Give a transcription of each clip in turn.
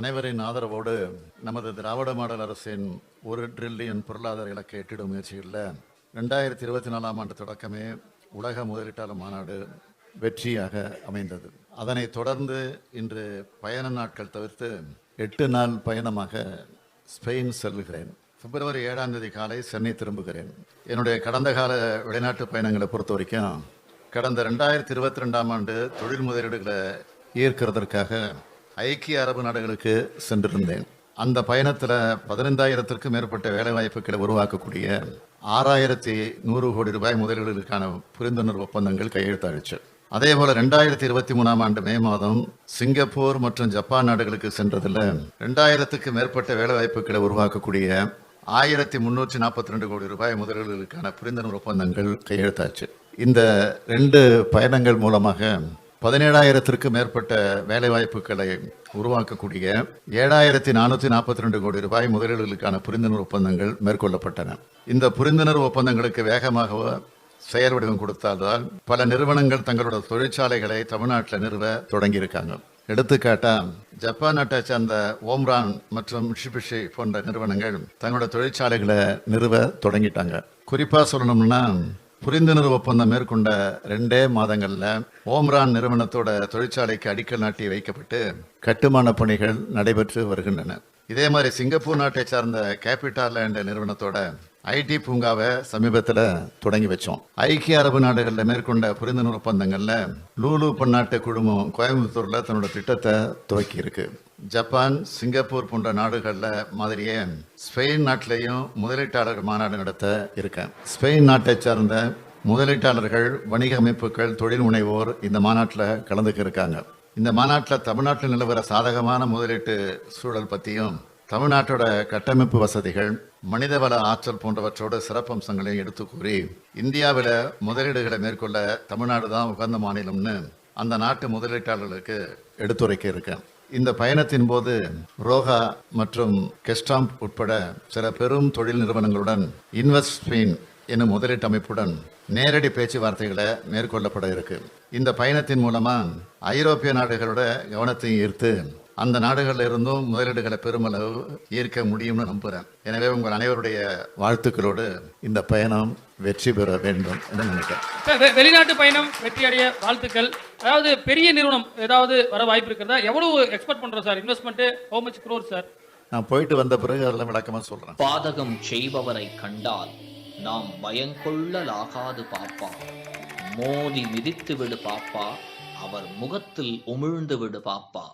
அனைவரின் ஆதரவோடு நமது திராவிட மாடல் அரசின் 1 டிரில்லியன் பொருளாதார இலக்கை எட்டிடும் முயற்சிகளில் 2024 ஆண்டு தொடக்கமே உலக முதலீட்டாளர் மாநாடு வெற்றியாக அமைந்தது. அதனைத் தொடர்ந்து இன்று பயண நாட்கள் தவிர்த்து 8 நாள் பயணமாக ஸ்பெயின் செல்கிறேன். பிப்ரவரி 7ஆம் தேதி காலை சென்னை திரும்புகிறேன். என்னுடைய கடந்த கால வெளிநாட்டு பயணங்களை பொறுத்த வரைக்கும் கடந்த 2022ஆம் ஆண்டு தொழில் முதலீடுகளை ஈர்க்கிறதற்காக ஐக்கிய அரபு நாடுகளுக்கு சென்றிருந்தேன். அந்த பயணத்தில் 15,000த்திற்கும் மேற்பட்ட வேலைவாய்ப்புகளை உருவாக்கக்கூடிய 6,100 கோடி ரூபாய் முதலீடுகளுக்கான புரிந்துணர்வு ஒப்பந்தங்கள் கையெழுத்தாகிச்சு. அதே போல 2023ஆம் ஆண்டு மே மாதம் சிங்கப்பூர் மற்றும் ஜப்பான் நாடுகளுக்கு சென்றதில் 2000த்துக்கும் மேற்பட்ட வேலைவாய்ப்புகளை உருவாக்கக்கூடிய 1,342 கோடி ரூபாய் முதலீடுகளுக்கான புரிந்துணர்வு ஒப்பந்தங்கள் கையெழுத்தாச்சு. இந்த 2 பயணங்கள் மூலமாக 17,000த்திற்கும் மேற்பட்ட வேலைவாய்ப்புகளை உருவாக்கக்கூடிய 7,442 கோடி ரூபாய் முதலீடுகளுக்கான புரிந்துணர்வு ஒப்பந்தங்கள் மேற்கொள்ளப்பட்டன. இந்த புரிந்துணர்வு ஒப்பந்தங்களுக்கு வேகமாக செயல் வடிவம் கொடுத்தால்தான் பல நிறுவனங்கள் தங்களோட தொழிற்சாலைகளை தமிழ்நாட்டில் நிறுவ தொடங்கியிருக்காங்க. எடுத்துக்காட்டா ஜப்பான் நாட்டை சேர்ந்த ஓம்ரான் மற்றும் மிட்சுபிஷி போன்ற நிறுவனங்கள் தங்களோட தொழிற்சாலைகளை நிறுவ தொடங்கிட்டாங்க. குறிப்பா சொல்லணும்னா புரிந்துணர்வு ஒப்பந்தம் மேற்கொண்ட 2 மாதங்களில் ஓம்ரான் நிறுவனத்தோட தொழிற்சாலைக்கு அடிக்கல் நாட்டி வைக்கப்பட்டு கட்டுமான பணிகள் நடைபெற்று வருகின்றன. இதே மாதிரி சிங்கப்பூர் நாட்டை சார்ந்த கேபிட்டல் லேண்ட் நிறுவனத்தோட ஐடி பூங்காவை சமீபத்தில் தொடங்கி வச்சோம். ஐக்கிய அரபு நாடுகளில் மேற்கொண்ட புரிந்துணர்வு ஒப்பந்தங்களில் லூலு பன்னாட்டு குழுமம் கோயம்புத்தூர்ல தன்னோட திட்டத்தை துவக்கி இருக்கு. ஜப்பான், சிங்கப்பூர் போன்ற நாடுகளில் மாதிரியே ஸ்பெயின் நாட்டிலையும் முதலீட்டாளர் மாநாடு நடத்த இருக்கேன். ஸ்பெயின் நாட்டை சார்ந்த முதலீட்டாளர்கள், வணிக அமைப்புகள், தொழில் முனைவோர் இந்த மாநாட்டில் கலந்துக்க இருக்காங்க. இந்த மாநாட்டில் தமிழ்நாட்டில் நிலவர சாதகமான முதலீட்டு சூழல் பற்றியும் தமிழ்நாட்டோட கட்டமைப்பு வசதிகள், மனிதவள ஆற்றல் போன்றவற்றோட சிறப்பம்சங்களையும் எடுத்து கூறி இந்தியாவில் முதலீடுகளை மேற்கொள்ள தமிழ்நாடு தான் உகந்த மாநிலம்னு அந்த நாட்டு முதலீட்டாளர்களுக்கு எடுத்துரைக்க இருக்கேன். இந்த பயணத்தின் போது ரோஹா மற்றும் கெஸ்டாம்ப் உட்பட சில பெரும் தொழில் நிறுவனங்களுடன் இன்வெஸ்ட் ஸ்பெயின் என்னும் முதலீட்டு அமைப்புடன் நேரடி பேச்சுவார்த்தைகளை மேற்கொள்ளப்பட இருக்கு. இந்த பயணத்தின் மூலமா ஐரோப்பிய நாடுகளோட கவனத்தையும் ஈர்த்து அந்த நாடுகளில் இருந்தும் முதலீடுகளை பெருமளவு ஈர்க்க முடியும்னு நம்புகிறேன். எனவே உங்கள் அனைவருடைய வாழ்த்துக்களோடு இந்த பயணம் வெற்றி பெற வேண்டும் என்று நினைக்கிறேன். வெளிநாட்டு பயணம் வெற்றி அடைய வாழ்த்துக்கள். அதாவது பெரிய நிறுவனம் ஏதாவது வர வாய்ப்பு இருக்கிறதா? எவ்வளவு எக்ஸ்பெக்ட் பண்றோம் sir? Investment how much crore sir? நான் போயிட்டு வந்த பிறகு அதெல்லாம் விளக்கமா சொல்றேன். பாதகம் செய்பவரை கண்டால் நாம் பயங்கொள்ளலாகாது பாப்பா, மோதி மிதித்து விடு பாப்பா, அவர் முகத்தில் உமிழ்ந்து விடு பாப்பா.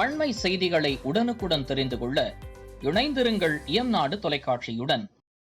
அண்மை செய்திகளை உடனுக்குடன் தெரிந்து கொள்ள இணைந்திருங்கள் இயம்நாடு தொலைக்காட்சியுடன்.